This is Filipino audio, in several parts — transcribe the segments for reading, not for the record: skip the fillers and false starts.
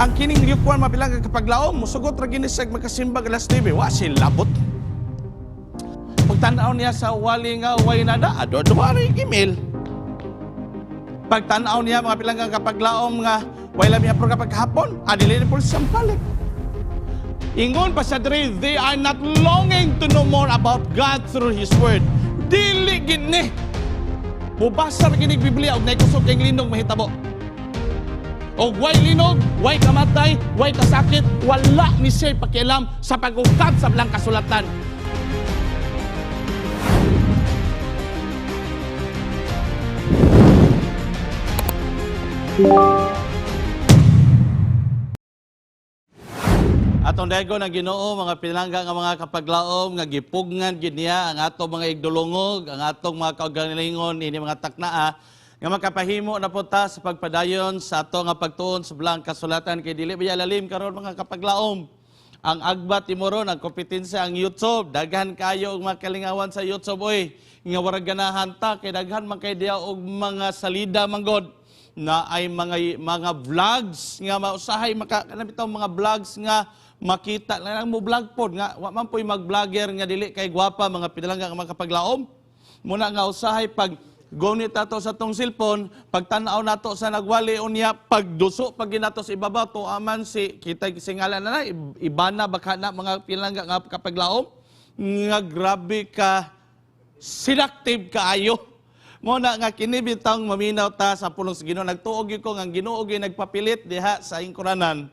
Ang kining liyukwan mabilang kapaglaom, musugot ra ginisag magkasimbag alas 9, wa silabot. Pagtanaw niya sa wali nga way nada, ado ring email. Pagtanaw niya mga bilang kapaglaom nga way lami apro kapag hapon, adili ni pulis sampalik. Ingon pa sa diri, they are not longing to know more about God through His Word. Dili gini. Mubasa ginig Biblia og nay kusog kay linog mahitabo. Og way linog, way kamatay, way kasakit, wala ni siya pakialam sa pag-ukab sa bilang kasulatan. Atong dago ng Ginoo mga pinangga nga mga kapaglaom nga gipugngan gid niya ang atong mga igdulungog, ang atong mga kaugalingon ini mga taknaa nga makapahimo na punta sa pagpadayon sa ato nga pagtuon sa bilang kasulatan kay dili biya lalim karon mga kapaglaom. Ang agbat timuron ang kompetensya ang YouTube, daghan kayo og makalingawan sa YouTube oy nga warag ganahan ta kay daghan man kay diya og mga salida manggod na ay mga vlogs nga mausahay makanabitaw mga vlogs nga makita lang mo vlog pod nga wa man poy mag-vlogger nga dili kay gwapa mga pinalangga nga makapaglaom muna nga usahay pag gonit ato sa tong cellphone pagtan-aw nato sa nagwali unya pagduso pag ginato sa ibabaw to aman si kita singalan na ibana baka na mga pinalangga nga kapaglaom nga grabe ka seductive kaayo mo na nga kini bitang maminaw ta sa pulong sa Ginoo nagtuog ko nga Ginoo gyud nagpapilit diha sa ingkuranan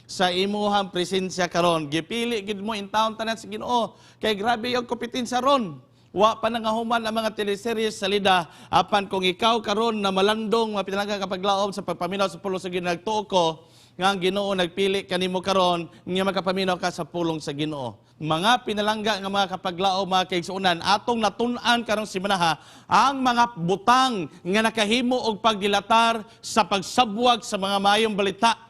sa imuhang presensya karon gipili gid mo in taon tanan sa Ginoo kay grabe yung kompetensya ron wa pa nangahuman ang mga teleserye sa lida apan kung ikaw karon na malandong mapinalangga kapaglaom sa pagpaminaw sa pulong sa Ginoo nagtuo ko nga ang Ginoo nagpili kanimo karon nga makapaminaw ka sa pulong sa Ginoo mga pinalangga nga mga kapaglaom mga kaigsuonan atong natun-an karong simana ang mga butang nga nakahimo og pagdilatar sa pagsabwag sa mga mayong balita.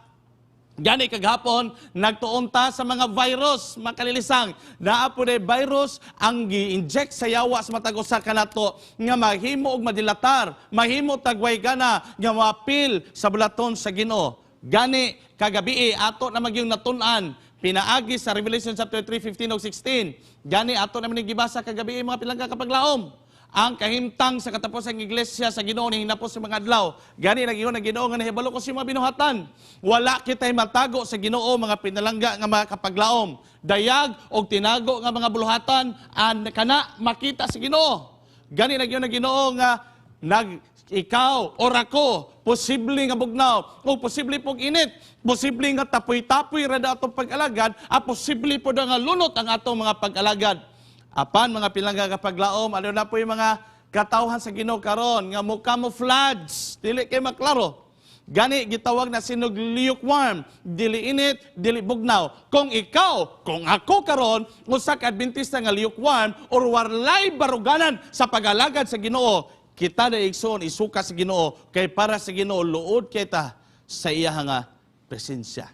Gani kaghapon, nagtuon ta sa mga virus, makalilisang. Naapo na virus ang gi-inject sa yawa sa matag usa kanato nga mahimo og madilatar, mahimo tagway gana nga mapil sa bulaton sa Ginoo. Gani kagabi ato na magyong natun-an pinaagi sa Revelation chapter 3:15 ug 16. Gani ato naman gibasa kagabi mga pilangga kapaglaom. Ang kahimtang sa katapusang iglesia sa Ginoo ni hinapos sa mga adlaw. Gani nagingon ang Ginoo nga nahibalo ko si mga binuhatan. Wala kitay matago sa Ginoo mga pinalangga nga mga kapaglaom. Dayag og tinago nga mga buluhatan an kana makita sa Ginoo. Gani nagingon ang Ginoo nga ikaw or ako posible nga bugnaw o posible pong init, posible nga tapoy-tapoy ra atong pag-alagad, posible po nga lunot ang atong mga pag-alagad. Apan mga pilangga kapaglaom, ano na po yung mga katawhan sa Ginoo karon nga mo camouflage, dili kay maklaro. Gani gitawag na sinog lukewarm, dili init, dili bugnaw. Kung ikaw, kung ako karon usa ka Adventista nga lukewarm or warlay baruganan sa pag-alagad sa Ginoo, kita na igsoon isuka sa Ginoo kay para sa Ginoo luod kita sa iya nga presensya.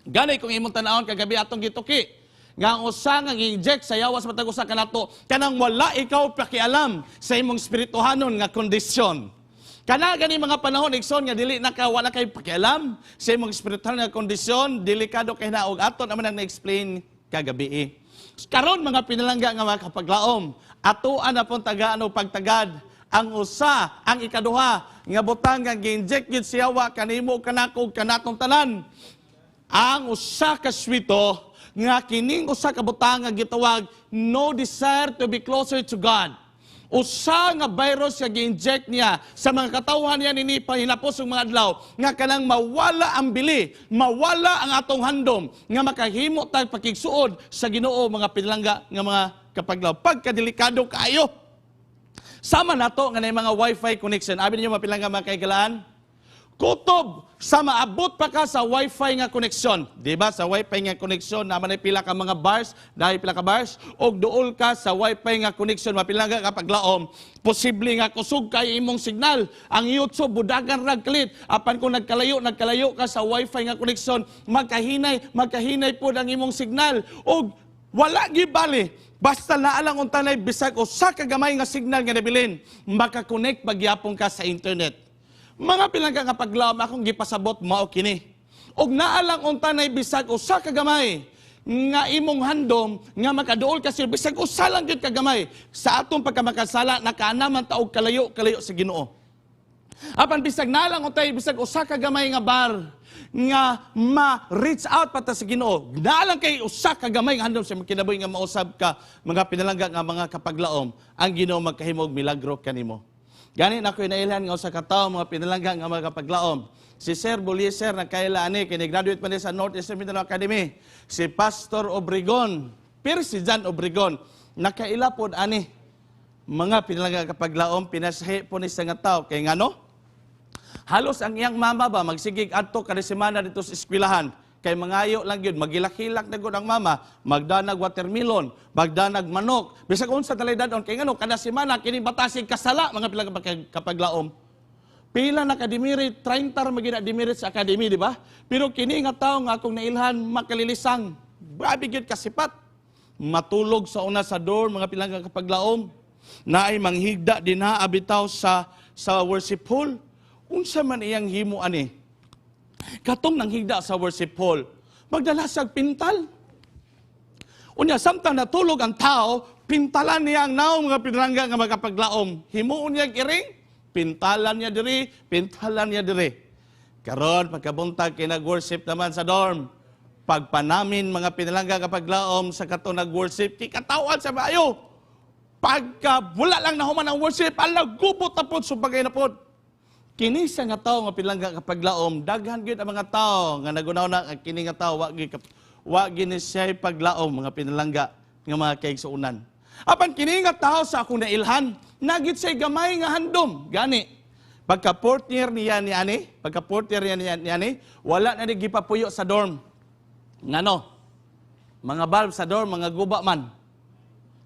Gani kung imong tan-awon kagabi atong gituki nga ang usa nga gi-inject sa yawa sa matag usa kanato kanang wala ikaw pakialam sa imong espirituhanon nga kondisyon. Kana gani mga panahon igsoon nga dili na ka wala kay pakialam sa imong espirituhal nga kondisyon, delikado kay naog aton naman ang na-explain kagabi. Karon mga pinalangga nga mga kapaglaom, atoan na pong tagaan o pagtagad ang usa, ang ikaduha nga butang nga gi-inject gyud sa yawa kanimo kanako kanatong tanan. Ang usa ka swito nga kining usa ka butang nga gitawag no desire to be closer to God. Usa nga virus nga gi-inject niya sa mga katawhan niya nini pahinapos ng mga adlaw nga kanang mawala ang bili, mawala ang atong handom nga makahimo tag pakigsuod sa Ginoo mga pinalangga nga mga kapaglaw. Pagkadelikado kaayo. Sama nato nga na mga wifi connection. Abi ninyo mapilangga mga kaigalaan? Kutob sa maabot pa ka sa wifi nga koneksyon. Diba? Sa wifi nga koneksyon, naman ay pila ka mga bars, dahil pila ka bars, o dool ka sa wifi nga koneksyon, mapila ka kapaglaom, posible nga kusog kay imong signal. Ang YouTube, budagan ragklit. Apan kung nagkalayo ka sa wifi nga koneksyon, magkahinay po ang imong signal. O wala gibali. Basta naalang untanay bisag o sa kagamay nga signal nga nabilin, makakonect pagyapon ka sa internet. Mga pilangga nga paglaom akong gipasabot mao kini. Og naalang unta nay bisag usa ka gamay nga imong handom nga makaduol ka sila bisag usa lang gyud ka gamay sa atong pagkamakasala nakaanaman ta og kalayo sa Ginoo. Apan bisag nalang untay bisag usa ka gamay nga bar nga ma-reach out pata sa Ginoo. Naalang kay usa ka gamay nga handom sa kinabuhi nga mausab ka mga pinalangga nga mga kapaglaom, ang Ginoo magkahimo og milagro kanimo. Gani na ko'y nailhan nga usa ka tawo mga pinalangga nga mga kapaglaom. Si Sir Bulieser na kaila ani kini graduate man sa Northeastern Mindanao Academy. Si Pastor Obregon, si John Obregon, nakaila pod ani mga pinalangga kapaglaom pinasahi po ni sa nga tawo kay ngano? Halos ang iyang mama ba magsigig adto kada semana dito sa eskwelahan kay mangayo lang gyud magilak-hilak na gud ang mama, magdanag watermelon, magdanag manok, bisag unsa talidadon kay ngano kada semana kini batasig kasala mga pinalangga kapaglaom. Pila na kadimirit, 30 magina dimirit sa academy, di ba? Pero kini nga tao nga akong nailhan, makalilisang, grabe gyud kasipat. Matulog sa una sa door, mga pilanggang kapaglaom, na ay manghigda din na abitaw sa worship hall. Unsa man iyang himo ani? Katong nanghigda sa worship hall, magdalasag pintal. Unya, samtang natulog ang tao, pintalan niya ang naong mga pinalangga nga magkapaglaom. Himuon niya iring, pintalan niya diri. Karon pagkabuntag kay nag-worship naman sa dorm. Pagpanamin mga pinalangga kapaglaom sa kato nag-worship, kikatawan sa bayo. Pagka wala lang nahuman ang worship, ala gubot na pod subagay na pod. Kini sa nga tawo nga pinalangga kapaglaom, daghan gyud ang mga tawo nga nagunaw na kini nga tawo wa gini siya paglaom mga pinalangga nga mga kaigsuunan. Apan kini nga tawo sa akong nailhan, nagit say gamay nga handom. Gani, pagka fourth year niya ni ani, wala na ni gipapuyo sa dorm. Ngano? Mga bulb sa dorm, mga guba man.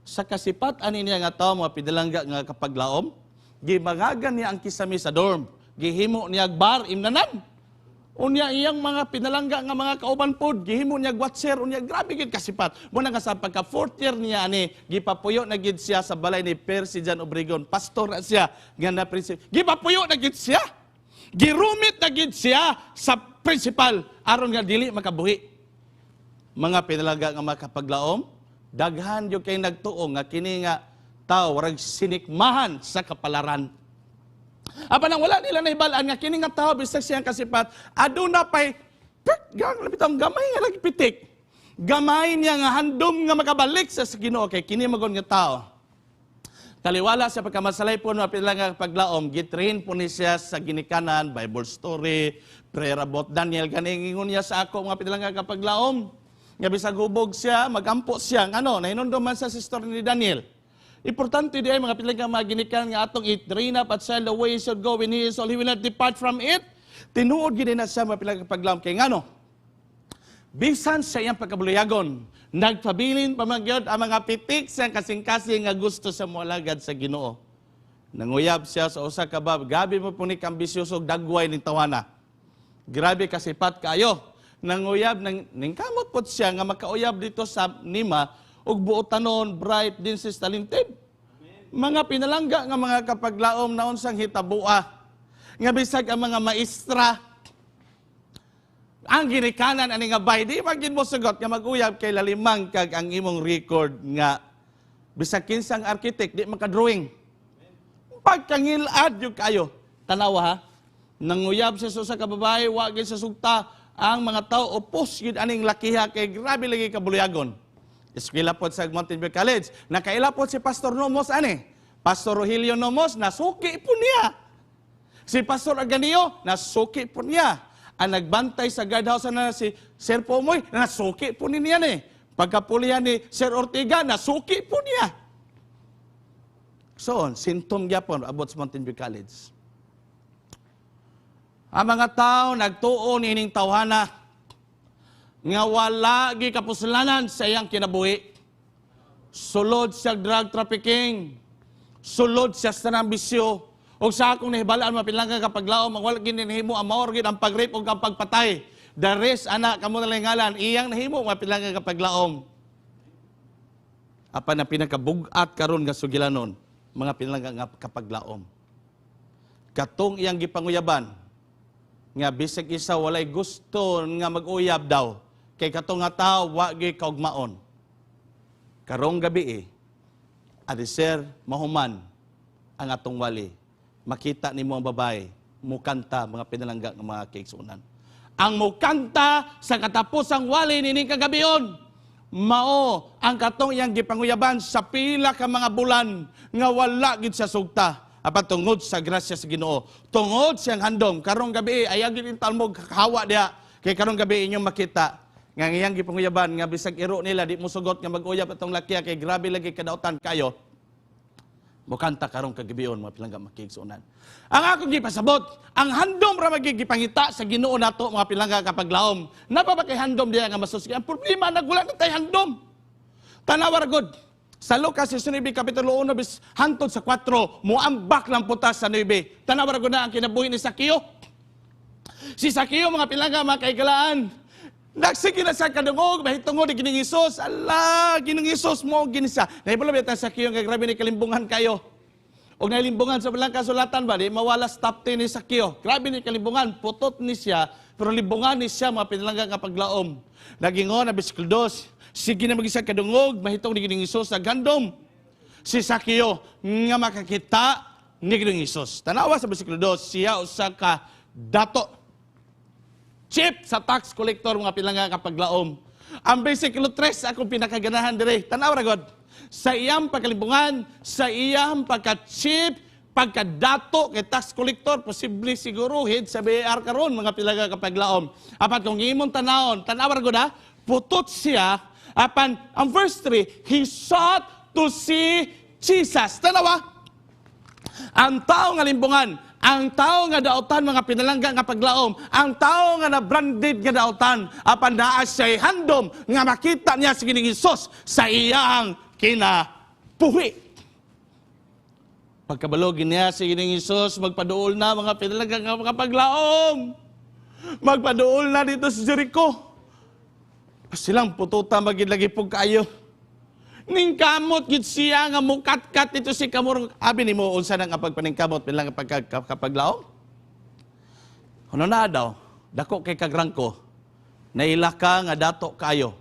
Sa kasipat ani niya nga tawo mga pinalangga nga kapaglaom, gibangagan niya ang kisami sa dorm. Gihimo niya bar imnanan. Unya iyang mga pinalangga nga mga kauban pod, gihimo niya watcher, unya grabe gid kasipat. Muna nga sa pagka fourth year niya ani, gipapuyo na gid siya sa balay ni si John Obregon, pastor na siya, nga na principal. Gipapuyo na gid siya. Girumit na gid siya sa principal aron nga dili makabuhi. Mga pinalangga nga makapaglaom, daghan yo kay nagtuo nga kini nga tawo warag sinikmahan sa kapalaran. Apan ang wala nila nahibalaan nga kini nga tawo bisag siyang kasipat, aduna pay bitong gamay nga nagpitik. Gamay niya nga handom nga makabalik sa Ginoo kay kini magon nga tawo. Taliwala sa pagkamasalay po mga pinalangga paglaom, gitrain po ni siya sa ginikanan, Bible story, prayer about Daniel, ganing ingon niya sa ako mga pinalangga kapaglaom. Nga bisag hubog siya, magampo siya, nahinundom man sa sister ni Daniel. Importante di ay mga pinalangga mga ginikanan nga atong i-train up at child the way he should go when he is old, he will not depart from it. Tinuod gid na siya mga pinalangga kapaglaom kay ngano? Bisan sa iyang pagkabuluyagon, nagpabilin pamagyod ang mga pitik sa kasing-kasing nga gusto sa mualagad sa Ginoo. Nanguyab siya sa usa ka bab, gabi mo punik ambisyoso dagway ning tawana. Grabe kasipat kayo. Nanguyab ningkamot pod siya nga makauyab dito sa nima ug buotanon bright din sis talented. Mga pinalangga nga mga kapaglaom na unsang hitabua nga bisag ang mga maestra ang ginikanan ani nga bay di magin mo sugot nga maguyab kay lalimang kag ang imong record nga bisag kinsang architect di makadrawing. Pagkangilad yung kayo. Tanawa ha. Nanguyab sa susa ka babae wa gid sa sugta ang mga tao opos gid aning lakiha kay grabe lagi kabuluyagon. Eskwela pod sa Mountain View College, nakaila pod si Pastor Nomos ani. Pastor Rogelio Nomos nasuki po niya. Si Pastor Aganio nasuki po niya. Ang nagbantay sa guardhouse na si Sir Pomoy, nasuki po niya ni. Pagkapulihan ni Sir Ortiga, nasuki po niya. So, sintom gyapon about sa Mountain View College. Ang mga tao nagtuon ining tawhana nga wala gi kapuslanan sa iyang kinabuhi. Sulod siya drug trafficking, sulod siya sa ambisyo, o sa akong nahibalaan mapilangga kapaglaom, ang wala ginihimo ang maorgid ang pag-rape o ang pagpatay. The rest, anak, kamo na ngalan, iyang nahimo mapilangga kapaglaom. Apa na pinakabugat karon nga sugilanon, mga pinalangga nga kapaglaom. Katong iyang gipanguyaban, nga bisag isa walay gusto nga mag-uyab daw kay katong nga tao wa gyud kaugmaon. Karong gabi sir, mahuman ang atong wali. Makita nimo ang babae mukanta mga pinalangga ng mga kaigsunan. Ang mukanta sa katapusang wali nining kagabion mao ang katong iyang gipanguyaban sa pila ka mga bulan nga wala gid sa sugta. Apan tungod sa grasya sa Ginoo, tungod siyang handom karong gabi ay ang gid talmog hawa diha kay karong gabi inyong makita nga iyang gipanguyaban nga bisag iro nila di mo sugot nga mag-uyab atong lakya kay grabe lagi kadautan kayo. Mukanta karong kagabion mga pilangga makigsunan. Ang akong gipasabot, ang handom ra magigipangita sa Ginoo nato mga pilangga kapag laom. Napa ba kay handom diya nga masusgi? Ang problema nagwala na tay handom. Tanawa ra gud. Sa Lucas 19 kapitulo 1 bis hantod sa 4, muambak lang putas sa 9. Tanawa ra gud na ang kinabuhi ni Sakeo. Si Sakeo mga pilangga mga kaigalaan, nagsige na sa kadungog, mahitungod ni Gining Hesus. Ala, Gining Hesus mo ginisa. Nahibulo ba sa Sakeo nga grabe ni kalimbungan kayo. Og nalimbungan sa balang kasulatan ba, di mawala stop 10 ni Sakeo. Grabe ni kalimbungan, putot ni siya, pero limbungan ni siya mga pinalangga nga paglaom. Nagingon na bisikul 2, sige na mag-isa kadungog, mahitong ni Gining Hesus naghandom. Si Sakeo nga makakita ni Gining Hesus. Tanawa sa bisikul 2, siya usa ka dato chip sa tax collector mga pilangga kapag laom. Ang versikulo 3 akong pinakaganahan dire. Tanaw ra gud. Sa iyang pagkalimbungan, sa iyang pagka-chip, pagkadato kay tax collector, posible siguro hid sa BAR karon mga pilangga kapag laom. Apan kung imong tanawon, tanaw ra gud ha, putot siya. Apan ang verse 3, he sought to see Jesus. Tanawa. Ang tao nga limbungan, ang tao nga daotan mga pinalangga nga paglaom, ang tao nga na branded nga daotan, apan naa siya handom nga makita niya si Gining Hesus sa iyang kinabuhi. Pagkabalogin niya si Gining Hesus, magpaduol na mga pinalangga nga mga paglaom. Magpaduol na dito sa Jericho. Silang pututa magilagi po kayo. Ning kamot gid siya nga mukatkat ito si kamurong abi nimo unsa nang pagpaningkamot bilang kapaglaom. Ano na daw dako kay kagrangko naila ka nga dato kayo.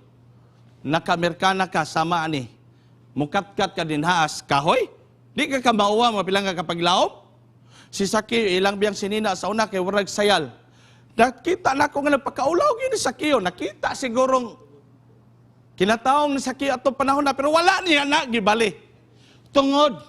Nakamerkana ka sama ani. Mukatkat ka din haas kahoy. Di ka kamauwa mo bilang kapaglaom. Si Sakeo ilang biyang sinina sa una kay warag sayal. Nakita na ko nga nagpakaulaw gini Sakeo. Nakita sigurong kinataong ni Sakeo atong panahon na, pero wala niya na, gibali. Tungod,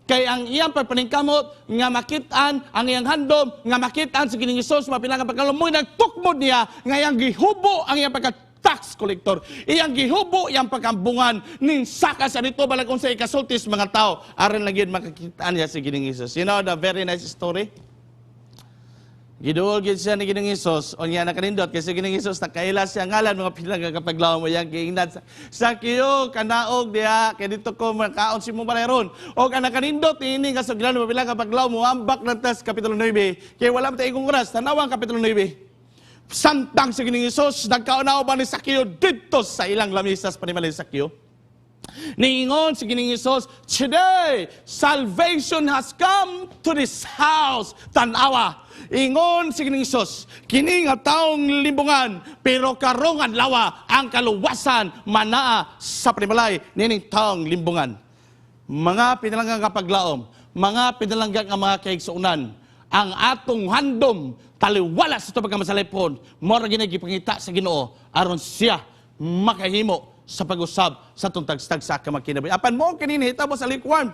kay ang iyang pagpaningkamot, nga makitaan, ang iyang handom, nga makitaan sa Gining Hesus, mapilanga pagkalamoy, nagtukmod niya, nga iyang gihubo, ang iyang pagka-tax collector. Iyang gihubo, iyang pagkambungan, ning saka sa rito, balagong sa ikasultis mga tao, aron lang yun makakitaan niya sa Gining Hesus. You know the very nice story? Giduol gid siya ni Gining Hesus, o niya nakanindot kasi Gining Hesus nakaila siya ngalan mga pilangga kapag laom mo yang giingnan Sakeo kanaog diha kay dito ko makaon si mo balayron. O kana kanindot ini nga suglan mo pilangga kapag laom mo ambak na tas kapitulo 9 kay wala man tay oras tanawang kapitulo 9. Santang si Gining Hesus nagkaonaw ba ni Sakeo dito sa ilang lamisas panimalay Sakeo. Ningon si Gining Hesus, today salvation has come to this house. Tanawa. Ingon si Gining Hesus, kini nga taong limbungan, pero karong adlaw ang kaluwasan manaa sa panimalay nining taong limbungan. Mga pinalanggang kapaglaom, mga pinalanggang mga kaigsuunan, ang atong handom taliwala sa ito pagkamasalipon, mora ginagipangita sa Ginoo aron siya makahimo sa pag-usab sa tuntag-stag sa kamakinabuhi. Apan mo kanini hitabo sa likuan.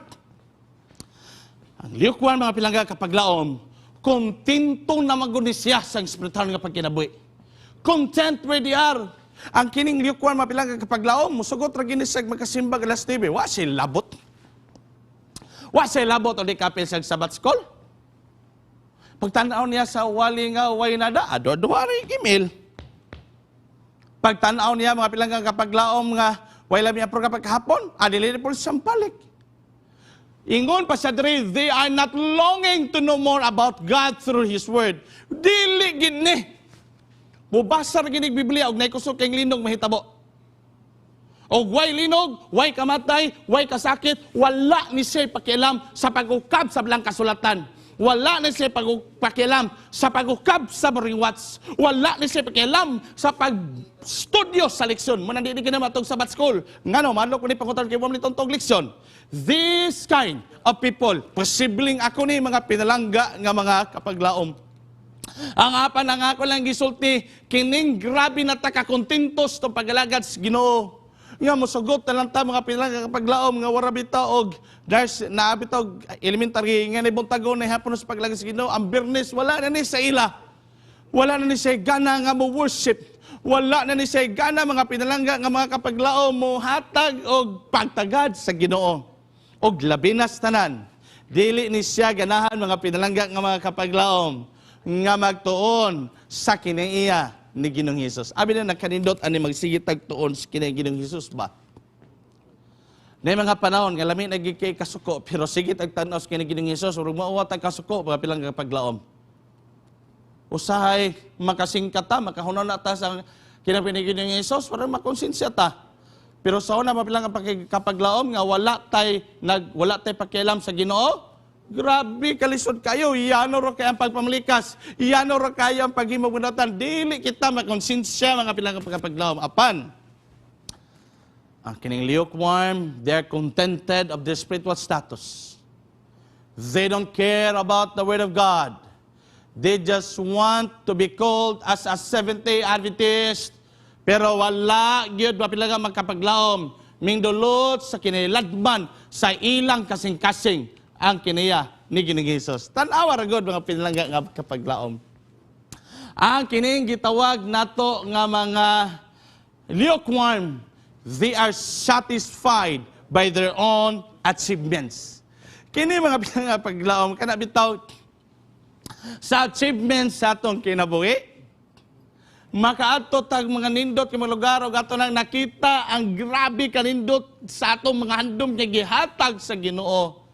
Ang likuan mga pilangga kapaglaom, kontento na magunis siya sa espiritual nga pagkinabuhi. Content where they are. Ang kining likuan mga pilangga kapaglaom, musugot ra ginisag magkasimbag alas 9. Wa siya labot. Wa siya labot o di kapil sa Sabbath school. Pagtanaw niya sa wali nga way nada, ado-ado rin email. Pagtanaw niya mga pilanggang kapaglaom nga way labi apro kapag hapon, adili po sampalik. Ingon pa siya diri, they are not longing to know more about God through His Word. Dili gini. Bubasa ra ginig Biblia og naikusog kay linog mahitabo. Og way linog, way kamatay, way kasakit, wala ni siya pakialam sa pag-ukab sa bilang kasulatan. Wala na siya pakialam sa pagukab sa bariwats. Wala na siya pakialam sa pag-studio sa leksyon. Muna hindi ka na matog sa bat school. Nga no, manlo ko ni pangutan kay Wamli tontong leksyon. This kind of people, posibleng ako ni mga pinalangga nga mga kapaglaom. Ang apan ang ako lang gisulti, kining grabe na takakontintos itong pagalagad sa Ginoo. Nga mosugot na lang ta mga pinalangga kapaglaom nga warabita og dahil naabit og elementary nga nibong tago na hapon sa paglagay sa Ginoo. Ang Bernes wala na ni sa ila. Wala na ni sa gana nga mo worship. Wala na ni sa gana mga pinalangga nga mga kapaglaom mo hatag og pagtagad sa Ginoo. Og labi na tanan. Dili ni siya ganahan mga pinalangga nga mga kapaglaom nga magtuon sa kinaiya ni Ginoong Hesus. Abi na nagkanindot ani magsige tagtuon sa kinay Ginoong Hesus ba? Na mga panahon nga lami nagikay kasuko pero sige tagtanaw sa kinay Ginoong Hesus ug mauwa tag kasuko mga pilang kapaglaom. Usahay makasingkata makahunaw na ta sa kinay Ginoong Hesus para makonsensya ta. Pero sa una mapilang kapaglaom nga wala tay pakialam sa Ginoo. Grabe, kalisod kayo. Iyano ro kayo ang pagpamalikas. Iyano ro kayo ang paghimog-unatan. Dili kita makonsensya mga pilang kapaglaom. Apan, ang kining lukewarm, they're contented of their spiritual status. They don't care about the Word of God. They just want to be called as a Seventh-day Adventist. Pero wala gyud mapilang magkapaglaom. Mingdulot sa kiniladman sa ilang kasing-kasing ang kiniya ni Ginoong Hesus. Tan-awa ra gud mga pinalangga nga kapaglaom. Ang kining gitawag nato nga mga lukewarm, they are satisfied by their own achievements. Kini mga pinalangga paglaom kana bitaw sa achievements sa atong kinabuhi. Makaadto tag mga nindot kay mga lugar ug ato nang nakita ang grabe kanindot sa atong mga handom nga gihatag sa Ginoo.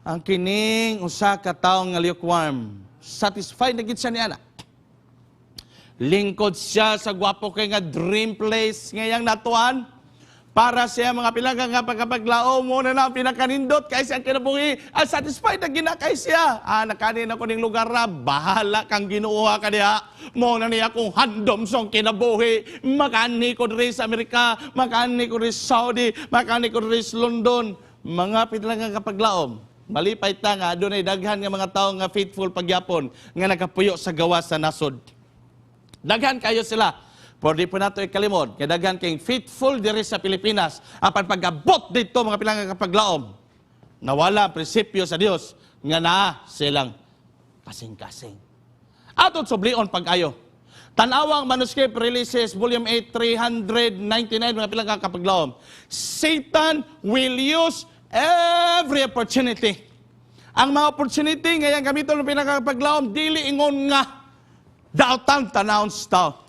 Ang kining usa ka tawo nga lukewarm, satisfied na gid siya niana. Lingkod siya sa gwapo kay nga dream place ngayang natuan para siya mga pilangga nga pagkapaglaom mo na ang pinakanindot kay siya kinabuhi. Satisfied na ginakay siya. Nakanin ako ning lugar na bahala kang ginuha ka diha. Mo na niya kung handom song kinabuhi. Makani ko diri sa Amerika, makani ko diri sa Saudi, makani ko diri sa London. Mga pilangga kapaglaom. Malipay ta nga, doon ay daghan nga mga tao nga faithful pagyapon nga nakapuyo sa gawas sa nasod. Daghan kayo sila. Pero di po nato ikalimod, nga daghan kayong faithful diri sa Pilipinas. Apan pag-abot dito mga pilangga kapaglaom, nawala ang prinsipyo sa Dios nga naa silang kasing-kasing. Atod sublion pag-ayo. Tanawang Manuscript Releases, Volume 8, 399, mga pilangga kapaglaom. Satan will use every opportunity. Ang mga opportunity ngayang gamiton ng pinakapaglaom, dili ingon nga dautan tanawon tao.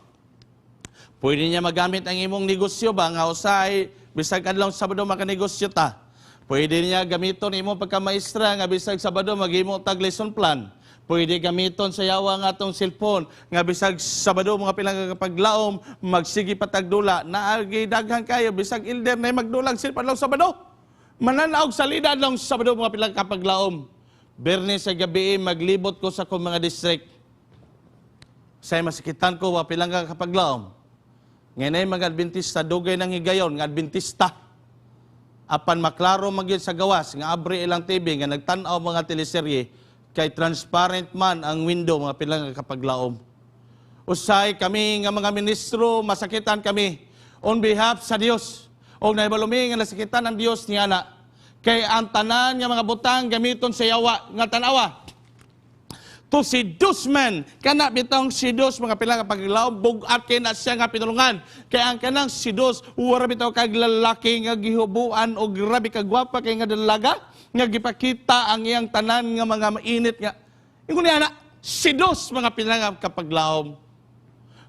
Pwede niya magamit ang imong negosyo ba nga usay bisag adlaw Sabado makanegosyo ta. Pwede niya gamiton imong pagkamaestra nga bisag Sabado maghimo tag lesson plan. Pwede gamiton sa yawa nga atong cellphone nga bisag Sabado mga pinakapaglaom magsigi patagdula naagi daghan kayo bisag elder na magdulag cellphone lang Sabado. Mananaog salida lang Sabado mga pilang kapaglaom. Bernes sa gabi, maglibot ko sa kong mga district. Say masikitan ko, mga pilang kapaglaom. Ngayon ay mga Adventista, dugay ng higayon, nga Adventista. Apan maklaro magyud sa gawas, nga abri ilang TV, nga nagtanaw mga teleserye, kay transparent man ang window, mga pilang kapaglaom. Usay kami nga mga ministro, masakitan kami on behalf sa Dios. O naibalumi nga nasakitan ng Dios niya na. Kay ang tanan nga mga butang gamiton sa yawa nga tanawa. To seduce men, kana bitong seduce mga pilang paglaom bugat kay na siya nga pinulungan. Kay ang kanang seduce, wala bitaw kag lalaki nga gihubuan o grabe kagwapa kay nga dalaga nga gipakita ang iyang tanan nga mga mainit nga. Ingon niya na, seduce mga pilang kapaglaom.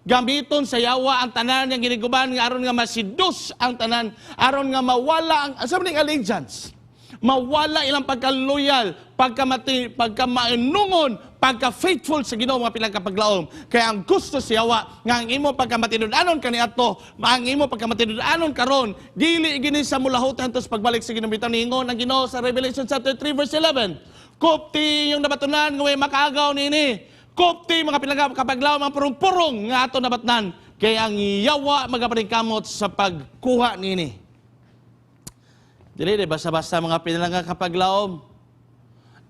Gamiton sa yawa ang tanan yang giniguban nga aron nga masidus ang tanan, aron nga mawala ang sabi ning allegiance. Mawala ilang pagka-loyal, pagka-mainungon, pagka-faithful sa Ginoo mga pilang kapaglaom. Kaya ang gusto sa yawa nga ang imo pagka-matinud-anon kaniadto, ang imo pagka-matinud-anon karon, dili gini sa mulahutan tos pagbalik sa Ginoo bitaw ningon ang Ginoo sa Revelation chapter 3 verse 11. Kupti yung nabatunan nga way makaagaw nini. Kupti mga pinangga kapaglaw mga purong-purong nga ato nabatnan. Kaya ang yawa magapaningkamot sa pagkuha nini. Dili basta-basta mga pinangga kapaglawom.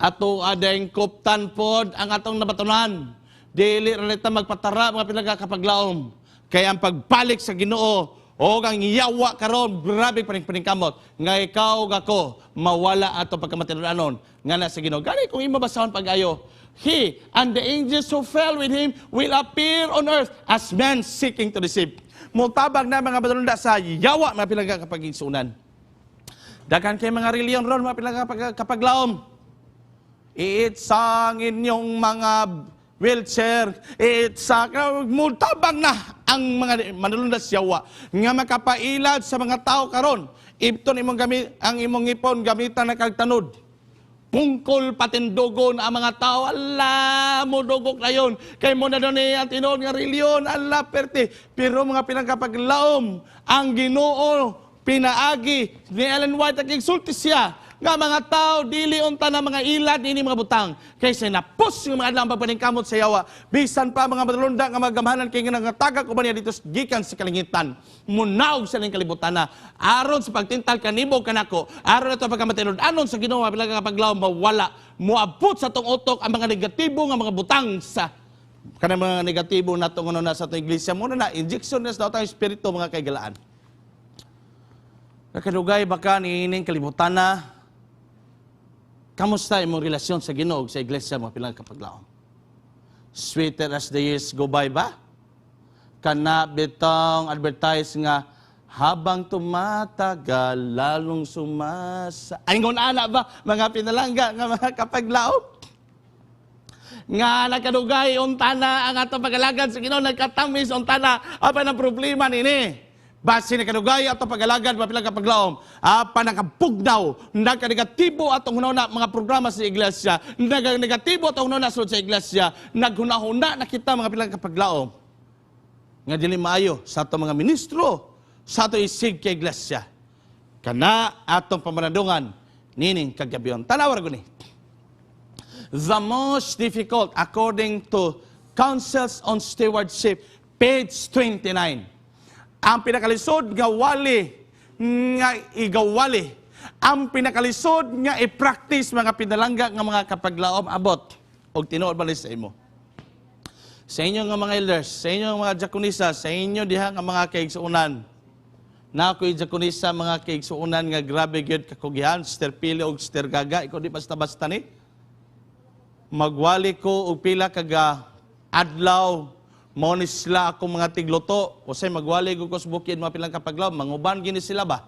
Ato adayng kuptan pod ang atong nabatunan. Dili ralita magpatara mga pinangga kapaglawom. Kaya ang pagbalik sa Ginoo o ang yawa karon grabe paningkamot nga ikaw gako mawala ato pagkamatinudanon nga na sa Ginoo. Gani kung imo basahon pag-ayo, he and the angels who fell with him will appear on earth as men seeking to deceive. Mutabag na mga badalunda sa yawa mga pinangga kapag-igsunan. Daghan kay mga reliyon ron mga pinangga kapaglaom. Iitsang inyong mga wheelchair, mutabang na ang mga manulundas yawa nga makapailad sa mga tao karon. Ibton imong gamit ang imong ipon gamitan na kagtanod. Pungkol patindogon ang mga tao, ala mo dugok na yun. Kay mo na doon ang tinuod nga reliyon, ala perte. Pero mga pinagkapaglaom, ang Ginoo pinaagi ni Ellen White at igsulti siya nga mga tao dili unta na mga ilad ini mga butang kaysa napos yung mga adlang pagpaningkamot sa yawa bisan pa mga madalunda nga magamhanan kay nga tagak uban niya dito gikan sa kalingitan munaog sa ning kalibutan na aron sa pagtintal kanimo kanako aron ato pagkamatilod anon sa Ginoo bilang kapaglaom mawala moabot sa tong utok ang mga negatibo nga mga butang sa kanang mga negatibo nato ngono na sa atong iglesia muna na injection na sa atong espiritu mga kaigalaan. Nakadugay baka niining kalibutan na kamusta imong relasyon sa Ginoo sa iglesia mga pilang kapaglaom? Sweeter as the years go by ba? Kana bitong advertise nga habang tumatagal lalong sumasa. Ayngon ana ba mga pinalangga nga mga kapaglaom? Nga nakadugay unta na ang atong pagalagad sa Ginoo nagkatamis unta na apa ang problema nini? Base na kanugay ato pag-alagad mapilang kapaglaom, panakapugnaw, nagka-negatibo atong hunahuna mga programa sa iglesia, nagka-negatibo atong hunahuna sa iglesia, naghunahuna na kita mga pilang kapaglaom. Nga dili maayo sa atong mga ministro, sa atong isig kay iglesia. Kana atong pamanadungan, nining kagabiyon. Tanawar ko ni. The most difficult according to Councils on Stewardship, page 29. Ang pinakalisod nga wali nga igawali. Ang pinakalisod nga i-practice mga pinalangga nga mga kapaglaom abot. Og tinuod ba sa imo? Sa inyo nga mga elders, sa inyo mga diakonisa, sa inyo diha nga mga kaigsuunan. Na ako'y diakonisa mga kaigsuunan nga grabe gyud kakugihan, Sister Pili og Sister Gaga, ikaw di basta-basta ni. Magwali ko og pila kaga adlaw monisla akong mga tigluto, o say magwali ko sa bukid mga pilang kapaglaw, manguban gini sila ba?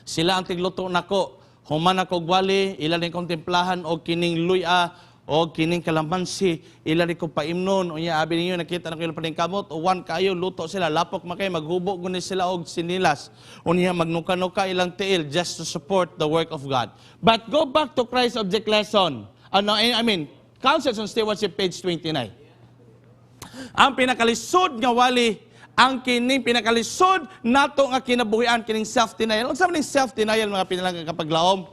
Sila ang tigluto nako, human ako gwali, ilan ni kontemplahan o kining luya, o kining kalamansi, ilan ni ko paimnon, o niya abi ninyo nakita na kayo paningkamot, o wan kayo, luto sila, lapok makay, maghubo guni sila og sinilas, o niya magnuka-nuka ilang tiil just to support the work of God. But go back to Christ's object lesson, Councils on Stewardship, page 29. Ang pinakalisod nga wali, ang kining pinakalisod nato nga kinabuhian kining self-denial. Ang sabi ng self-denial mga pinalanggang kapaglaom,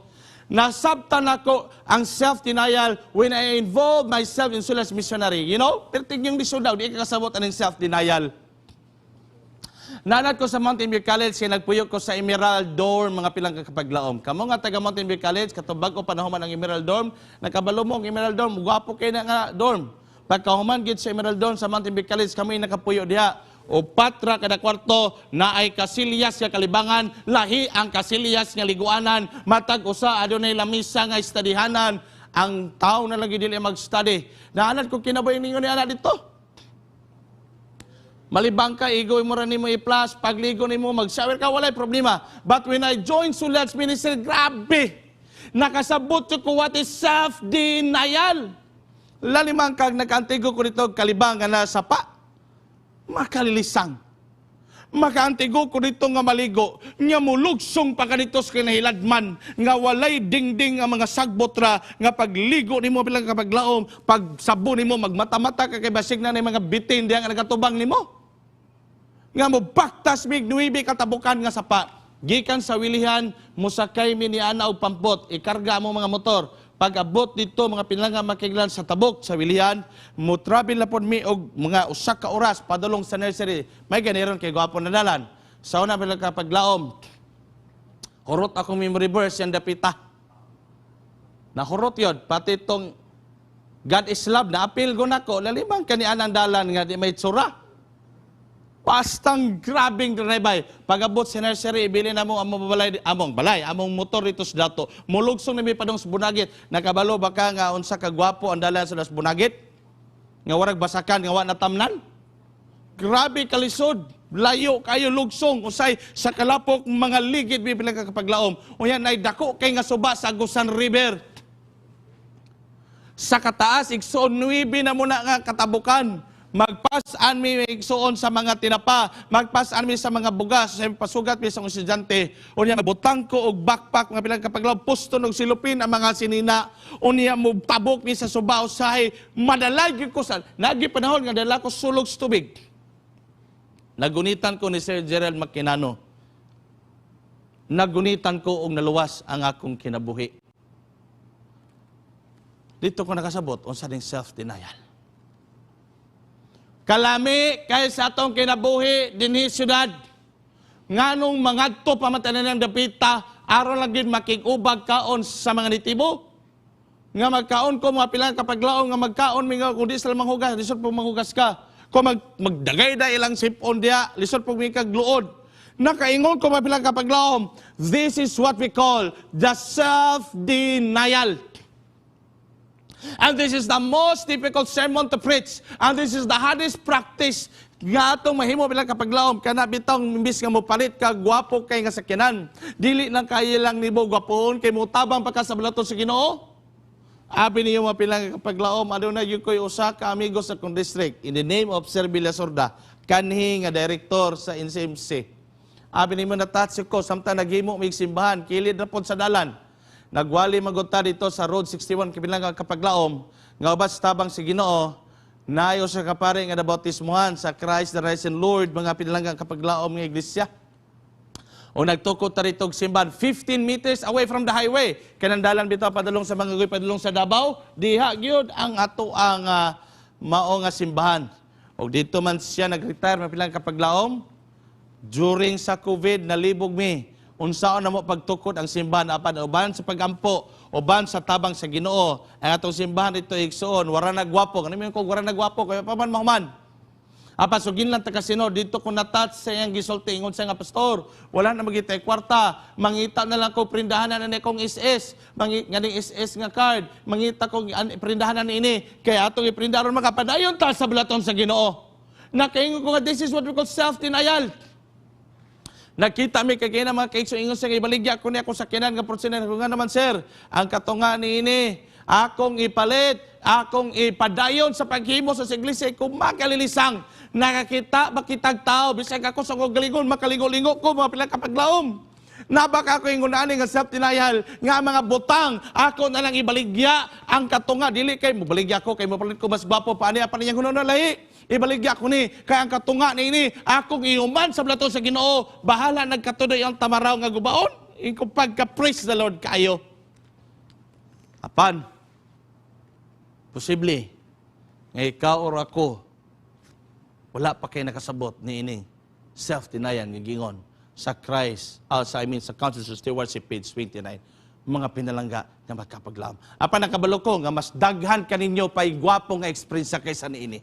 nasabtan ako ang self-denial when I involve myself in Sula's missionary. You know, pertig yung lisod daw, di ka kasabot ang self-denial. Nanad ko sa Mountain View College, kaya nagpuyok ko sa Emerald Dorm, mga pilang kapaglaom. Kamo nga taga Mountain View College, katubag ko panahuman ang Emerald Dorm, nakabalo mo ang Emerald Dorm, gwapo kayo na nga dorm. Pagkahuman gid sa Emerald Dorm sa Mountain View College, kami nakapuyo diha. O patra kada kwarto na ay kasilyas nga kalibangan, lahi ang kasilyas nga liguanan, matag usa adunay lamisa nga estadihanan. Ang tao na lagi dili mag-study. Naanad ko kinabuhi ninyo ni ana dito. Malibang ka, igoy mo rin mo i-plus, pagligo nimo mag-shower ka, walay problema. But when I joined Sulat's ministry, grabe! Nakasabot ko what is self-denial. Lalimang kag nakaantigo ko dito kalibang nga nasa pa. Makalilisang. Makaantigo ko dito nga maligo. Nga mulugsong pa kanito sa kinahiladman. Nga walay dingding ang mga sagbotra. Nga pagligo ni mo bilang kapaglaom. Pag sabon ni mo magmata-mata ka kay basig na mga bitin diyan nga nagatubang ni mo. Nga mo baktas mig nuibi katabukan nga sapa. Gikan sa wilihan, musakay mi ni ana og pampot. Ikarga mo mga motor. pag-abot dito mga pinangga makiglan sa tabok sa Wilihan, mo travel na pod mi og mga usa ka oras padulong sa nursery. May ganiron kay gwapo na dalan. Sa una pinangga paglaom, hurot akong memory verse yung dapita. Nahurot yun, pati itong God is love, na-appeal ko na ko, lalimang kanian ang dalan nga di may tsura. Pastang grabing drivay. Pag-abot sa nursery, ibili na mo among balay, among motor dito sa dato. Mulugsong na may padong sa bunagit. Nakabalo baka nga unsa ka gwapo ang dalan sa bunagit? Nga warag basakan, nga wa natamnan? Grabe kalisod. Layo kayo lugsong. Usay sa kalapok mga ligid bibilang kakapaglaom. O yan ay dako kay nga suba sa Agusan River. Sa kataas, igsoon 9 na muna nga katabukan. Magpasan mi igsoon sa mga tinapa, magpasan mi sa mga bugas, sa pasugat mi sa estudyante. Unya butang ko og backpack nga pilang kapaglaw pusto og silupin ang mga sinina. Unya mo tabok mi sa suba usahay madalay gyud ko sa nagi panahon nga dala ko sulog sa tubig. Nagunitan ko ni Sir Gerald Makinano. Nagunitan ko og naluwas ang akong kinabuhi. Dito ko nakasabot unsa ding self-denial. Kalami kay sa atong kinabuhi dinhi syudad. Nganong mangadto pa matanan ng dapita aron lang gid makig-ubag kaon sa mga nitibo. Nga magkaon ko mga pilang kapaglaom nga magkaon mi nga kundi sa manghugas, lisod po manghugas ka. Kung magdagay da ilang sipon dia, lisod po mi kagluod. Nakaingon ko mga pilang kapaglaom, this is what we call the self-denial. And this is the most difficult sermon to preach. And this is the hardest practice nga atong mahimo bilang kapaglaom kana bitong imbis nga mopalit ka gwapo kay nga sakyanan. Dili nang kay lang nibo gwapoon kay motabang pa ka sa balaton sa Ginoo. Abi niyo mapilang kapaglaom aduna gyud koy usa ka amigo sa kong district in the name of Sir Villasorda kanhi nga director sa NCMC. Abi niyo na-touch ko samtang naghimo mig simbahan kilid na pod sa dalan. Nagwali magunta dito sa Road 61 kabilang kapaglaom nga ubas tabang si Ginoo nayo sa kapare nga nabautismuhan sa Christ the Risen Lord mga pinalanggang kapaglaom nga iglesia. O nagtukod ta rito og simbahan 15 meters away from the highway. Kanandalan bitaw padulong sa mga padulong sa Davao, diha gyud ang ato ang mao nga simbahan. O dito man siya nag-retire mga pinalanggang kapaglaom during sa COVID nalibog mi. Unsaon na mo pagtukod ang simbahan apan uban sa pagampo, uban sa tabang sa Ginoo. Ang atong simbahan dito igsoon, wara nagwapo. Ano man ko wara nagwapo kaya pa man mahuman. Apan sugin lang ta kasino dito ko na-touch sa iyang gisulti ingon sa nga pastor. Wala na magitay kwarta, mangita na lang ko prindahanan na kong SS, nganing SS nga card, mangita ko prindahanan ini kaya atong iprindaron makapadayon ta sa balaton sa Ginoo. Nakaingon ko nga this is what we call self-denial. Nakita mi kay kina mga kaigso ingon sa ibaligya ko ni ako sa kinan nga porsyento ko nga naman sir, ang katunga ni ini akong ipalit, akong ipadayon sa paghimo sa iglesia ko makalilisang. Nakakita bakitag tao bisag ako sa galingon makalingo-lingo ko mga pilang kapaglaom. Nabaka ako ingon ani nga self-denial nga mga butang ako na lang ibaligya ang katunga dili kay mo baligya ko kay mo palit ko mas gwapo pa ani apan niyang hunon na lahi. Ibaligya ko ni, kaya ang katunga ni ini, akong iuman sa blato sa Ginoo, bahala nagkatuloy ang tamaraw nga gubaon, ikaw pagka-praise the Lord kayo. Apan, posible, nga ikaw or ako, wala pa kayo nakasabot ni ini, self-denial nga gingon, sa Christ, sa Council of Stewardship, page 29, mga pinalangga na magkapaglaom. Apan nakabalo ko, nga mas daghan kaninyo pa'y gwapo nga experience kaysa ni ini.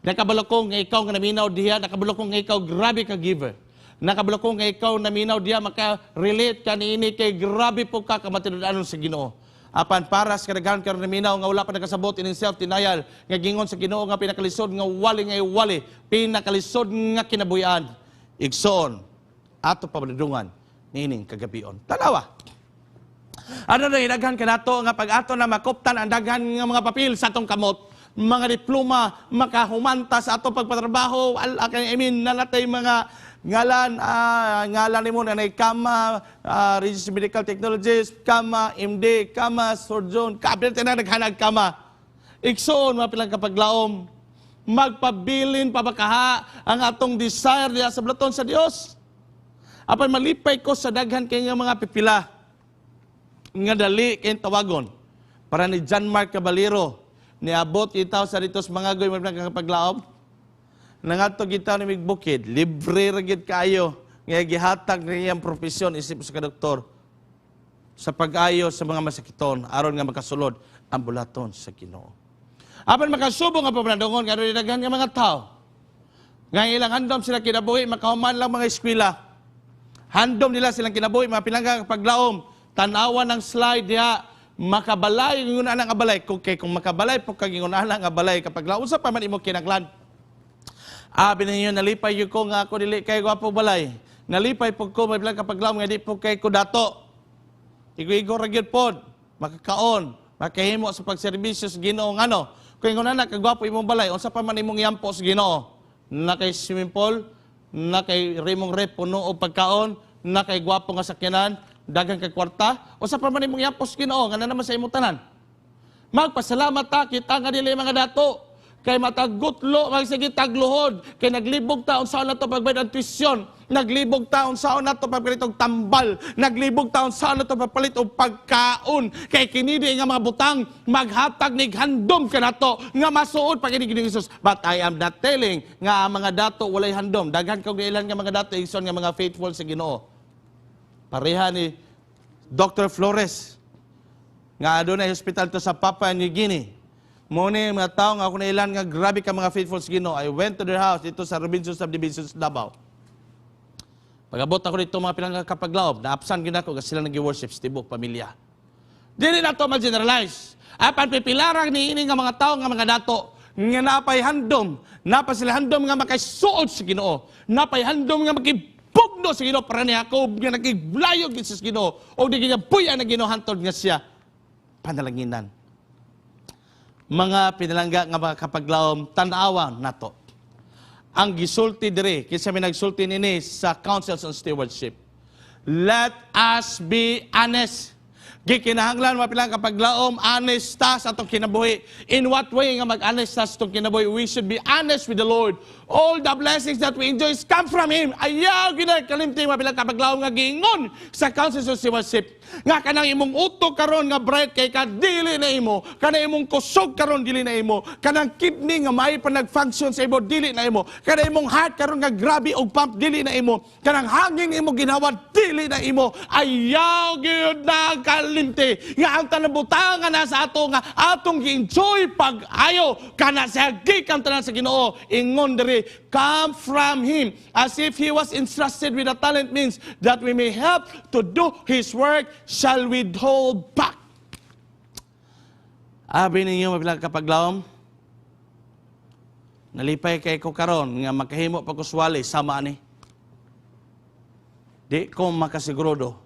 Nakabalo ko nga ikaw nga naminaw diha, nakabalo ko nga ikaw grabe ka giver. Nakabalo ko nga ikaw naminaw diha maka-relate ka niini kay grabe po ka kamatinudanon sa Ginoo. Apan para sa kadaghan ka naminaw nga wala pa nakasabot ining self-denial nga gingon sa Ginoo nga pinakalisod nga wali pinakalisod nga kinabuyan. Igsoon ato pamadudungan niining kagabion. Tanawa. Ano na hinaghan ka nato nga pag ato na makuptan ang daghan nga mga papel sa atong kamot. Mga diploma, makahumanta sa ato pagpatrabaho, nalatay mga ngalan ni mo na kama, Registered Medical Technologies, kama, MD, kama, surgeon, kabinet na naghanag kama. Iksoon, mga pilang kapaglaom, magpabilin pabakaha ang atong desire diya sa blaton sa Dios. Apan malipay ko sa daghan kay nga mga pipila, nga dali kayong tawagon. para ni John Mark Caballero, niabot itaw sa dito sa mga goy mga kapaglaom. Nangadto kita ni Migbukid, libre ra gyud kaayo nga gihatag niyang profesyon isip sa kadoktor sa pag-ayo sa mga masakiton aron nga makasulod ang bulaton sa Ginoo. Apan makasubo nga pamanadungon nga daghan nga mga tao. Nga ilang handom sila kinabuhi, makahuman lang mga eskwela. Handom nila silang kinabuhi, mga pilanggang paglaom, tanawan ng slide diha, makabalay yung unang abalay. Kung makabalay po kag yung unang abalay kapag laom sa paman imo kinaglan. Abi ninyo nalipay yung ko nga ako dili kay gwapo balay. Nalipay po ko may bilang kapag laom nga di po kay ko dato. Igo-igo ra gyud pod, makakaon, makahimo sa pagserbisyo sa Ginoo ngano. Kung yung unang kagwapo imong balay, unsa pa man imong yampo sa Ginoo. Na kay swimming pool, na kay rimong rep puno o pagkaon, na kay gwapo nga sakyanan, dagang kay kwarta, o sa paman imong yapos Ginoo nga naman sa imong tanan. Magpasalamat ta kita nga dili mga dato kay matagutlo magsige tagluhod kay naglibog taon sa na to pagbayad ang tuition, naglibog taon sa na to pagpalit og tambal, naglibog taon sa na to pagpalit og pagkaon kay kinidi nga mga butang maghatag nig handom kanato nga masuod pag ini Hesus. But I am not telling nga ang mga dato walay handom, daghan kag ilan nga mga dato igsoon nga mga faithful sa Ginoo. Pareha ni Dr. Flores nga adunay hospital to sa Papua New Guinea. Muna mga tao nga ako na ilan nga grabe ka mga faithful sa Ginoo. I went to their house dito sa Robinson Subdivision sa Davao. Pag-abot ako dito mga pilanggang kapaglaob, naapsan gina ko kasi sila nag-worship sa tibok pamilya. Dili na to ma-generalize. Apan pipilarang ni ini nga mga tao nga mga dato nga napay handom, napay sila handom nga makasuod sa Ginoo, napay handom nga makibugno sa Ginoo para ni Jacob nga nakiglayog sa Ginoo o di kanya buya na Ginoo hantod nga siya panalanginan. Mga pinalangga nga mga kapaglaom, tanawang nato. Ang gisulti dire, kinsa may nagsulti nini sa Councils on Stewardship. Let us be honest. Gikinahanglan mga pilang kapaglaom, honest ta sa atong kinabuhi. In what way nga mag-honest ta sa atong kinabuhi? We should be honest with the Lord. All the blessings that we enjoy come from Him. Ayaw ginakalimti mga pilang kapaglaom nga giingon sa Councils on Stewardship. Nga kanang imong utok karon nga bright kay ka dili na imo, kanang imong kusog karon dili na imo, kanang kidney nga may pa nag-function sa imo dili na imo, kanang imong heart karon nga grabe og pump dili na imo, kanang hangin imo ginawa dili na imo. Ayaw gyud na kalimti nga ang tanabutangan na sa ato nga atong gi-enjoy pag-ayo kana sa gikan tanan sa Ginoo. Ingon diri, come from Him, as if He was entrusted with a talent means that we may help to do His work, shall withhold back. Abi ninyo mabilang kapaglaom, nalipay kay ko karon nga makahimo pa ko suwali sama ani. Di ko makasigurado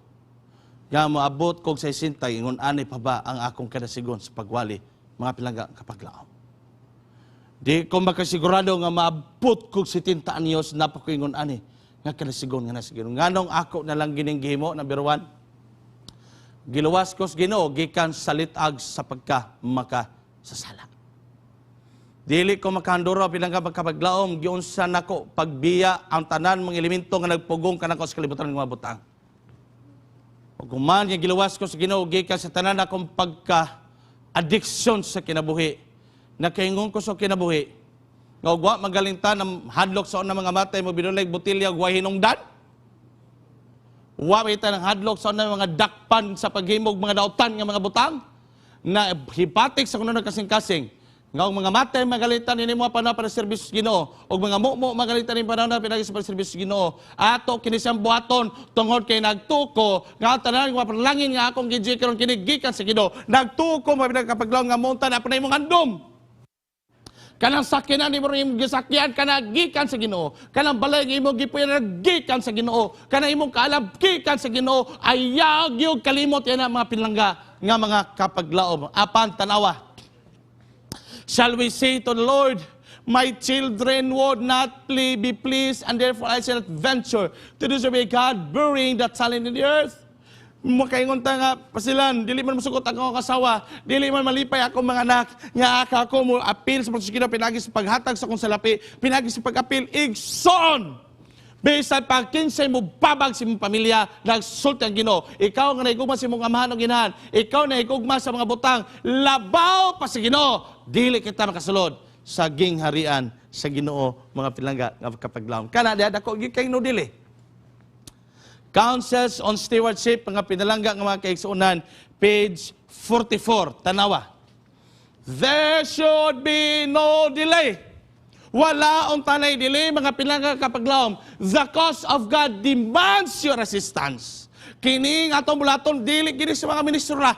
nga moabot kog 60 ingon ani pa ba ang akong kadasigon sa pagwali mga pilangga kapaglaom. Di ko makasigurado nga maabot kog 70 anyos na pa ko ingon ani nga kadasigon nga nasigon. Nganong ako na lang gining gihimo number 1. Giluwas ko sa Ginoo gikan sa litag sa pagka makasasala. Dili ko makahandura bilang kapaglaom giunsa nako pagbiya ang tanan mga elemento nga nagpugong kanako sa kalibutan ng mga butang. Ug kuman nga giluwas ko sa Ginoo gikan sa tanan akong pagka addiction sa kinabuhi. Nakaingon ko sa kinabuhi. Nga ugwa magalintan ang hadlok sa una mga matay mo binulag botilya ug hinungdan. Wa ita ng hadlok sa mga dakpan sa paghimog mga dautan nga mga butang na hipatik sa kuno kasing-kasing nga ang mga matay magalitan ini mo pa para serbisyo Ginoo og mga mumo magalitan ni panahon pinagi sa serbisyo Ginoo ato kini siyang buhaton tungod kay nagtuko nga tanan nga panalangin nga akong gidji karon kini gikan sa Ginoo nagtuko mabinag kapaglaw nga monta na panay mong handom. Kanang sakyanan ni mo rin gisakyan, kanang gikan sa Ginoo. Kanang balay nga imo gipuyan gikan sa Ginoo. Kanang imong kaalab gikan sa Ginoo. Ayaw gyud kalimot yan ang mga pinlangga nga mga kapaglaom. Apan tanawa. Shall we say to the Lord, my children would not be pleased, and therefore I shall not venture to disobey God, burying the talent in the earth. Makaingon ta nga pasilan, dili man masugot ang akong kasawa, dili man malipay ako mga anak, nga ako mo apil sa proseso Ginoo pinagi sa paghatag sa kong salapi, pinagi sa pag-apil igsoon. Bisan pag kinsay mo babag sa imong pamilya, nagsulti ang Ginoo. Ikaw nga naigugma sa imong amahan o ginahan, ikaw na igugma sa mga butang, labaw pa sa Ginoo, dili kita makasulod sa gingharian sa Ginoo, mga pilangga nga kapaglawom. Kana diha dako gyud kay no dili. Counsels on Stewardship, mga pinalangga nga mga kaigsuonan, page 44, tanawa. There should be no delay. Wala ang tanay delay, mga pinalangga kapaglawom. The cause of God demands your assistance. Kining atong bulaton, dili gini sa mga ministro ra.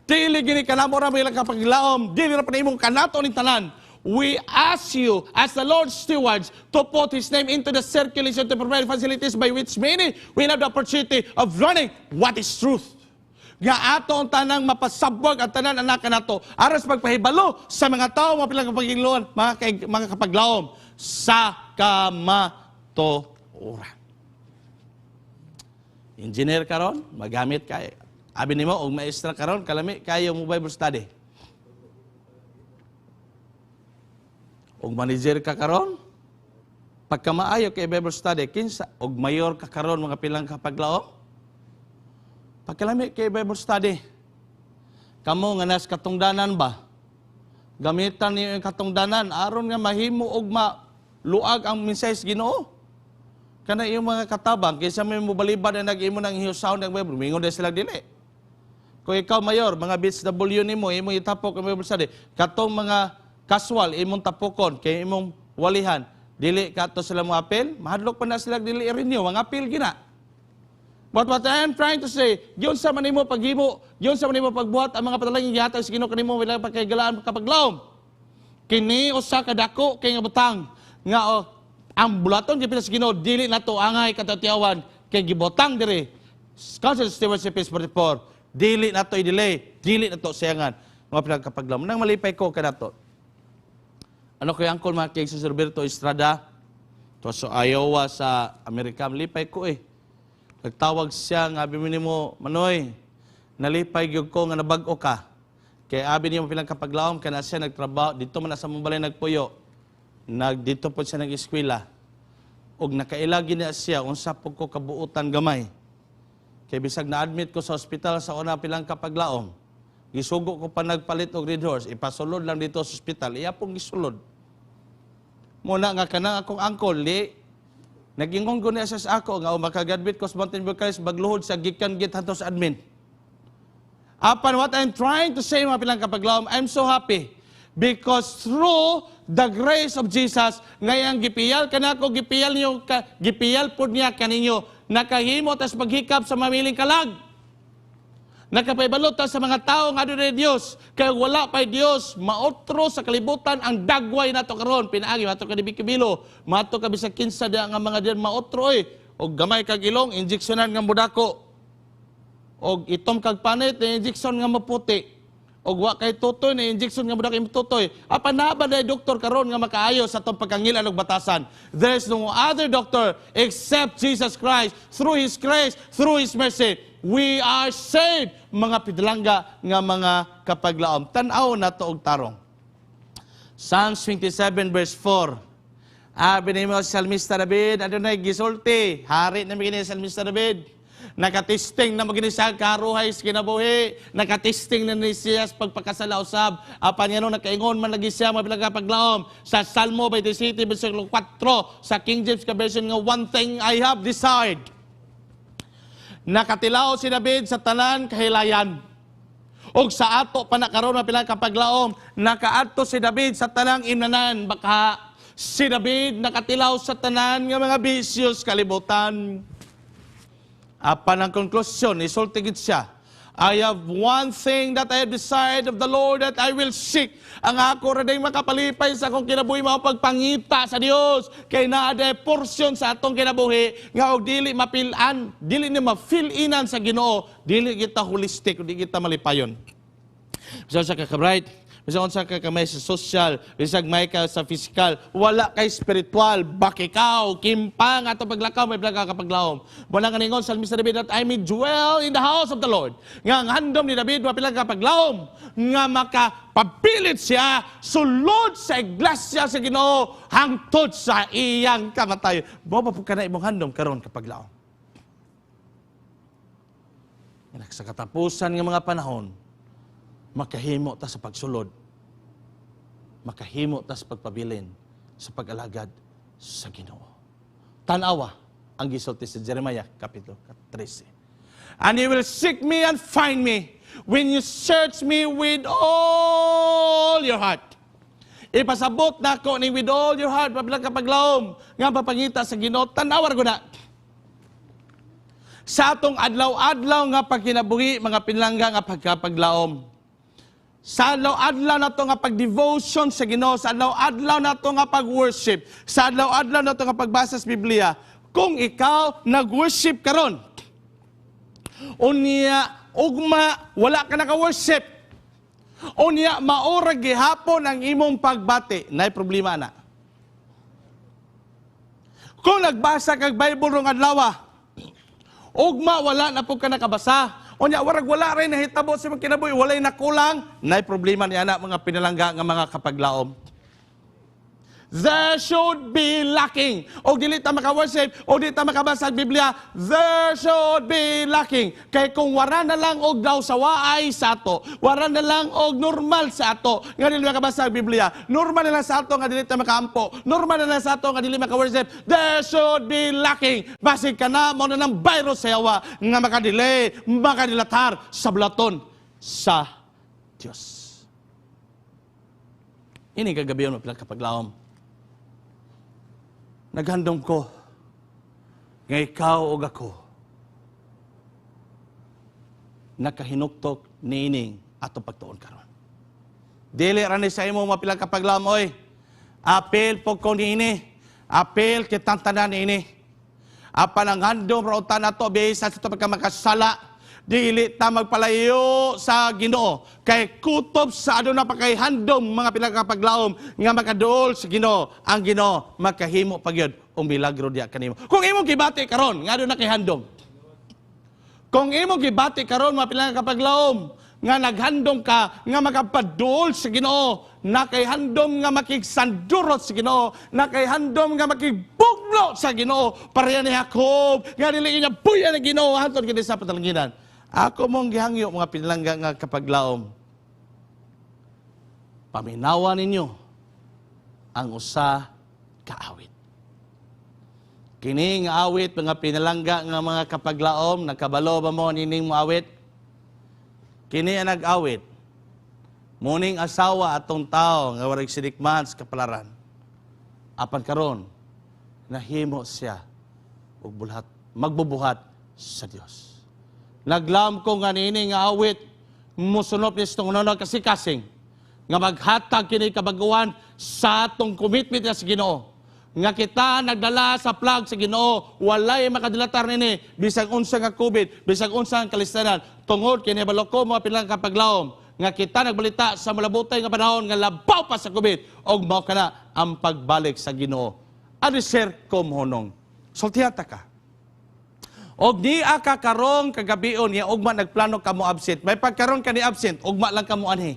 Dili gini kanamo ra mga kapaglawom, dili ra pa imong kanato ning tanan. We ask you, as the Lord's stewards, to put His name into the circulation to provide facilities by which many will have the opportunity of learning what is truth. Nga ato ang tanang mapasabwag at tanan anak nato aras pagpahibalo sa mga tao mga pilang kapagingloon, mga kapaglawom sa kamatuoran. Engineer karon, magamit kay. Abi nimo og maestra karon, kalami kayo mo Bible study. Og manager ka karon, pagka maayo kay Bible study, kinsa og mayor ka karon mga pilang kapaglaom, pagkalami kay Bible study, kamo nga nas katungdanan ba, gamitan niyo yung katungdanan, aron nga mahimo og maluag ang mensahe sa Ginoo. Kana yung mga katabang, kaysa may mubalibad na nag-imo ng hiusaw ng Bible, mingon na sila dili. Kung ikaw mayor, mga BSW nimo, imo itapok ang Bible study, katong mga casual, imong tapukon, kay imong walihan, dili kato sila mo apel, mahadlok pa na sila dili i-renew, ang apel gina. But what I am trying to say, yun sa manimo paghimo, yun sa manimo pagbuhat, ang mga padalangin gihatag sa Ginoo kanimo wala pagkaygalaan kapaglawom. Kini usa ka dako kay nga butang nga ang bulaton gipila sa Ginoo dili nato angay katatiawan kay gibotang diri. Council Stewardship is 44, dili nato i-delay, dili nato sayangan mga pinagkapaglawom. Nang malipay ko kanato. Ano kay Uncle Mark si Roberto Estrada, to sa Iowa sa Amerika, malipay ko Nagtawag siya, nga abi mo, Manoy, nalipay gyud ko nga nabag-o ka. Kay abi niyo pilang kapaglawom, kana siya nagtrabaho, dito man sa mong balay nagpuyo. Dito po siya nag-eskwela. Og nakailagi niya siya, unsa po ko kabuutan gamay. Kay bisag na-admit ko sa ospital sa una pilang kapaglawom. Gisugo ko pa nagpalit og Red Horse, ipasulod lang dito sa ospital, iya pong gisulod. Muna nga kanang akong angkol, nag-ingon ko niya sa ako, nga makagadbit ko sa Mountain View College, bagluhod sa gikan git hanto sa admin. Upon what I'm trying to say, mga pilang kapaglawom, I'm so happy. Because through the grace of Jesus, ngayang gipiyal kanako, gipiyal po niya kaninyo, nakahimo tas paghikap sa mamiling kalag. Nakapaybalot sa mga tao nga doon Diyos, kaya wala pa Diyos, maotro sa kalibutan ang dagway nato karon pinaagi, mato ka di Bikibilo, mato ka bisag kinsa nga mga diyan maotro o gamay kag ilong, injeksyonan nga mudako, o itom kag panit, na injeksyon nga maputi, o wa kay tutoy, na injeksyon nga mudako tutoy. Apan na ba na doktor karon nga makaayo sa itong pagkangilan og batasan? There's no other doctor except Jesus Christ, through His grace, through His mercy. We are saved, mga pidlangga nga mga kapaglaom. Tanaw na to og tarong. Psalms 27 verse 4. Abi mo Salmista David, adunay gisulti, hari na magini Salmista David. Nakatisting na magini sa karuhay sa kinabuhi, nakatisting na ni siya sa pagpakasala usab. Apan yan nakaingon man lagi siya mga pinagkapaglaom sa Salmo 27 versikulo 4 sa King James version nga, one thing I have desired. Nakatilaw si David sa tanan kahilayan. Og sa ato panakaron na pilang kapaglaom, nakaadto si David sa tanang imnanan baka si David nakatilaw sa tanan nga mga bisyos kalibutan. Apan ang konklusyon, isultigid siya, I have one thing that I have desired of the Lord that I will seek. Ang ako raday makapalipay sa akong kinabuhi, mao pagpangita sa Dios. Kay naada portion sa atong kinabuhi nga og dili mapilan, dili ni ma-fill-inan sa Ginoo, dili kita holistic, dili kita malipayon. So sa kakabright, bisag unsa ka kamay sa social, bisag may ka sa physical, wala kay spiritual, bakikaw, kimpang ato paglakaw may plaga ka paglawom. Wala kaningon sa Mr. David that I may dwell in the house of the Lord. Nga ang handom ni David wa pila ka paglawom nga makapapilit siya sulod sa iglesia sa Ginoo hangtod sa iyang kamatayon. Mo pa ka na imong handom karon kapag laom. Sa katapusan ng mga panahon, makahimo ta sa pagsulod. Makahimo ta sa pagpabilin sa pag-alagad sa Ginoo. Tanawa ang gisulti sa Jeremiah kapitulo 13. And you will seek me and find me when you search me with all your heart. Ipasabot na ko ni with all your heart, pabilang kapaglaom, nga papangita sa Ginoo, tanawar ko na. Sa atong adlaw-adlaw nga pagkinabuhi, mga pinlangga nga pagkapaglaom. Sa adlaw-adlaw na to nga pag-devotion sa Ginoo, sa adlaw-adlaw na to nga pag-worship, sa adlaw-adlaw na to nga pagbasa sa Biblia, kung ikaw nag-worship karon, unya ugma wala ka naka-worship, unya maorag gihapon ang imong pagbati, nay problema na. Kung nagbasa kag Bible rong adlaw, ugma wala na po ka nakabasa. Unya warag wala rin nahitabo sa mga kinabuhi, walay nakulang, nay problema niya na mga pinalangga nga mga kapaglaom. There should be lacking. O dili ta maka-worship, o dili ta makabasa ang Biblia, there should be lacking. Kay kung wara na lang og daw sa waay sa ato, wara na lang og normal sa ato, nga dili makabasa ang Biblia, normal na lang sa ato nga dili ta makaampo, normal na lang sa ato nga dili maka-worship, there should be lacking. Basig ka na, mo na ng virus sa yawa, nga makadili, makadilatar sa blaton sa Diyos. Ini kagabiyon mo pila kapaglaom. Naghandom ko nga ikaw o ako nakahinuktok niining ato pagtuon karon. Dili ra ni sa imo mapilang kapaglaom, oy. Apel po ko niini. Apel kitang tanan niini. Apan ang handom ra utan nato bisa sa pagkamakasala. Dili ta magpalayo sa Ginoo kay kutob sa aduna pa kay handom mga pinakapaglaom nga makaduol sa Ginoo, ang Ginoo makahimo pagyud og milagro diha kanimo. Kung imong gibati karon nga aduna kay handom, kung imong gibati karon mga pinakapaglaom nga naghandom ka nga makapaduol sa Ginoo, na kay handom nga makigsandurot sa Ginoo, na kay handom nga makigbugno sa Ginoo, pareha ni Jacob nga dili niya buya na Ginoo hantod kini sa patalanginan. Ako mong gihangyo mga pinalangga nga kapaglaom. Paminawa ninyo ang usa ka awit. Kini nga awit mga pinalangga nga mga kapaglaom, nakabalo ba mo nining mo awit? Kini ang nag-awit. Muning asawa atong tao nga warag sidikman sa kapalaran. Apan karon nahimo siya og bulhat, magbubuhat sa Dios. Naglam ko nga nini nga awit, musunop ni itong unang kasing nga maghatag kini kabaguan sa atong commitment sa Ginoo. Nga kita nagdala sa plug sa Ginoo, walay makadilatar nini, bisag unsa nga COVID, bisag unsa nga kalistanan, tungod kini baloko mga pilang kapaglaom, nga kita nagbalita sa malabutay nga panahon nga labaw pa sa COVID, og mao kana ang pagbalik sa Ginoo. Adiser kom honong. Sultiyata ka. Og di ka karong kagabion ya ugma nagplano ka mo absent. May pagkaron ka ni absent, ugma lang ka mo anhi.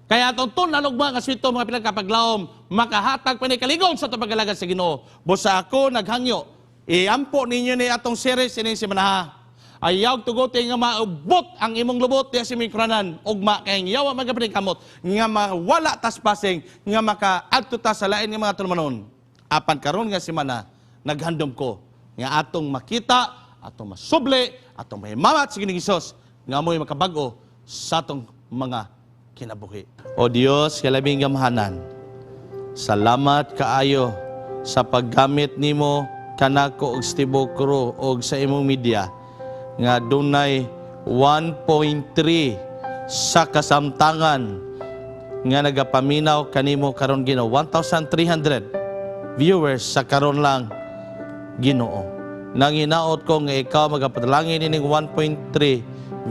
Kaya atong tunan ugma nga swito mga pinagkapaglaom, makahatag pa ni kaligong sa pag-alagad sa Ginoo. Busa ako naghangyo, iampo ninyo ni atong series ini si manaha. Ayaw tugote nga maubot ang imong lubot diya si mikranan, ugma kay yawa magapring kamot nga mawala tas pasing nga makaadto ta sa lain nga mga tulumanon. Apan karon nga semana naghandom ko nga atong makita, atong masuble, atong mahimamat sa Ginoong Hesus nga mo'y makabag-o sa atong mga kinabuhi. O Dios, kalabing gamahanan, salamat kaayo sa paggamit nimo kanako og Steve Cro og sa imong media nga dunay 1.3 sa kasamtangan nga nagapaminaw kanimo karon Ginoo. 1,300 viewers sa karon lang Ginoo. Nanginaot ko nga ikaw magapadalangin ining 1.3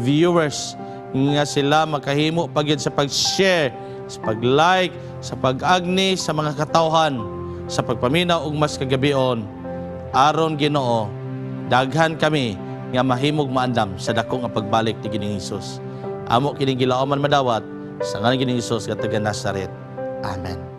viewers nga sila makahimo pagid sa pag-share, sa pag-like, sa pag-agni sa mga katawhan, sa pagpaminaw og mas kagabion. Aron Ginoo, daghan kami nga mahimog maandam sa dako nga pagbalik ni Ginoong Hesus. Amo kining gilauman madawat sa ngalan ni Ginoong Hesus nga taga Nazaret. Amen.